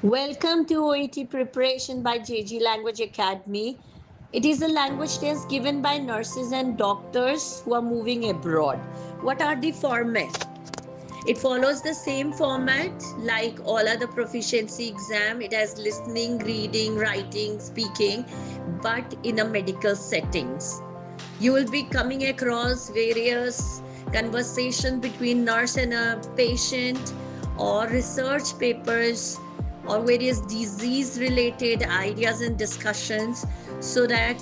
Welcome to OET preparation by JG Language Academy. It is a language test given by nurses and doctors who are moving abroad. What are the format? It follows the same format like all other proficiency exam. It has listening, reading, writing, speaking, but in a medical settings. You will be coming across various conversation between nurse and a patient or research papers or various disease related ideas and discussions so that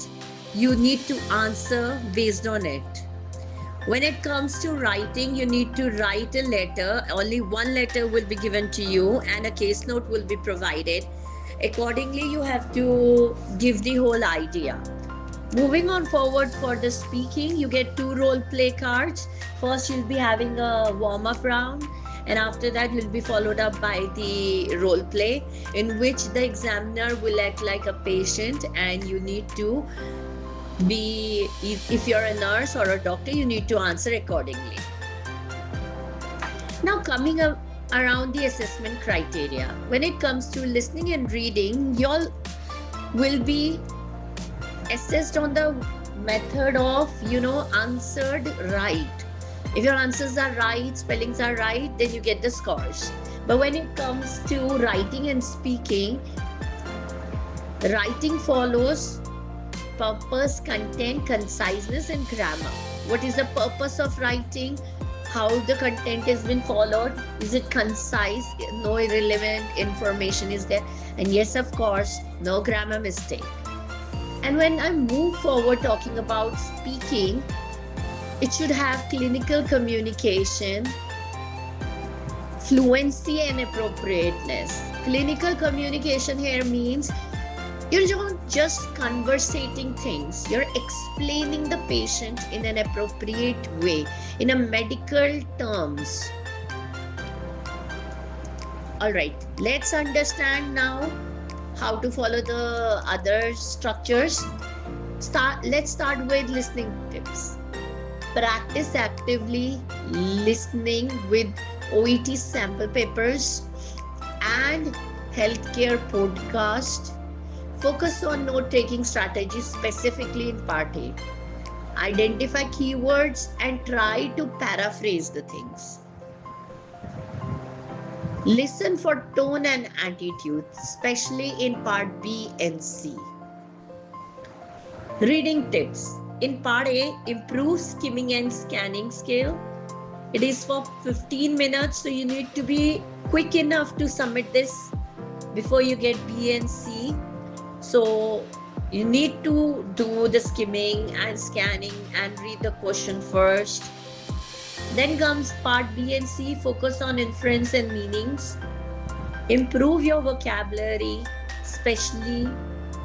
you need to answer based on it. When it comes to writing, you need to write a letter. Only one letter will be given to you and a case note will be provided. Accordingly, you have to give the whole idea. Moving on forward for the speaking, you get 2 role play cards. First, you'll be having a warm up round, and after that, will be followed up by the role play, in which the examiner will act like a patient, and you need to be, if you're a nurse or a doctor, you need to answer accordingly. Now, coming up around the assessment criteria, when it comes to listening and reading, y'all will be assessed on the method of answered right. If your answers are right, spellings are right, then you get the scores. But when it comes to writing and speaking, writing follows purpose, content, conciseness, and grammar. What is the purpose of writing? How the content has been followed? Is it concise? No irrelevant information is there? And yes, of course, no grammar mistake. And when I move forward talking about speaking, it should have clinical communication, fluency, and appropriateness. Clinical communication here means you're not just conversating things, you're explaining the patient in an appropriate way, in a medical terms. All right, let's understand now how to follow the other structures. Let's start with listening tips. Practice actively listening with OET sample papers and healthcare podcast. Focus on note-taking strategies specifically in part A. Identify keywords and try to paraphrase the things. Listen for tone and attitude, especially in part B and C. Reading tips. In part A, improve skimming and scanning skill. It is for 15 minutes, so you need to be quick enough to submit this before you get B and C. So you need to do the skimming and scanning and read the question first. Then comes part B and C, focus on inference and meanings. Improve your vocabulary, especially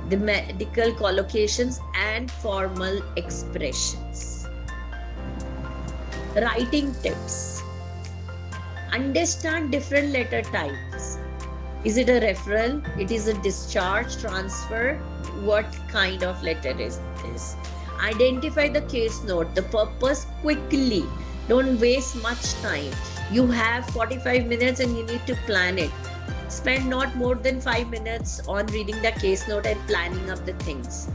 the medical collocations and formal expressions. Writing tips. Understand different letter types. Is it a referral? It is a discharge, transfer? What kind of letter is this? Identify the case note, the purpose quickly. Don't waste much time. You have 45 minutes and you need to plan it. Spend not more than 5 minutes on reading the case note and planning up the things.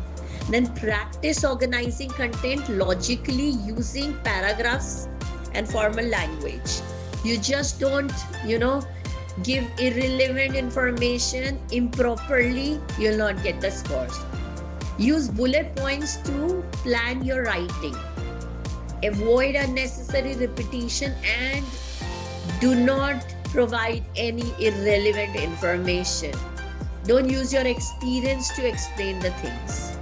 Then practice organizing content logically using paragraphs and formal language. You just don't, give irrelevant information improperly, you'll not get the scores. Use bullet points to plan your writing. Avoid unnecessary repetition and do not provide any irrelevant information. Don't use your experience to explain the things.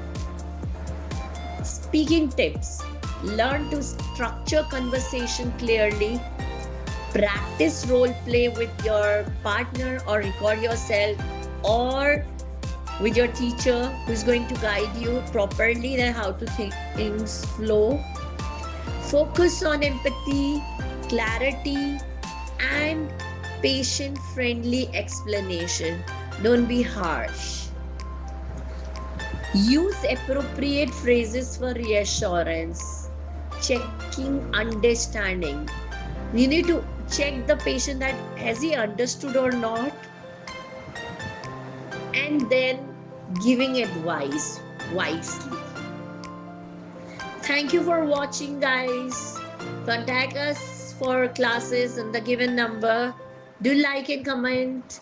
Speaking tips. Learn to structure conversation clearly. Practice role play with your partner or record yourself or with your teacher who's going to guide you properly then how to things flow. Focus on empathy, clarity, and patient-friendly explanation. Don't be harsh. Use appropriate phrases for reassurance. Checking understanding. You need to check the patient that has he understood or not. and then giving advice wisely. Thank you for watching, guys. Contact us for classes on the given number. Do like and comment.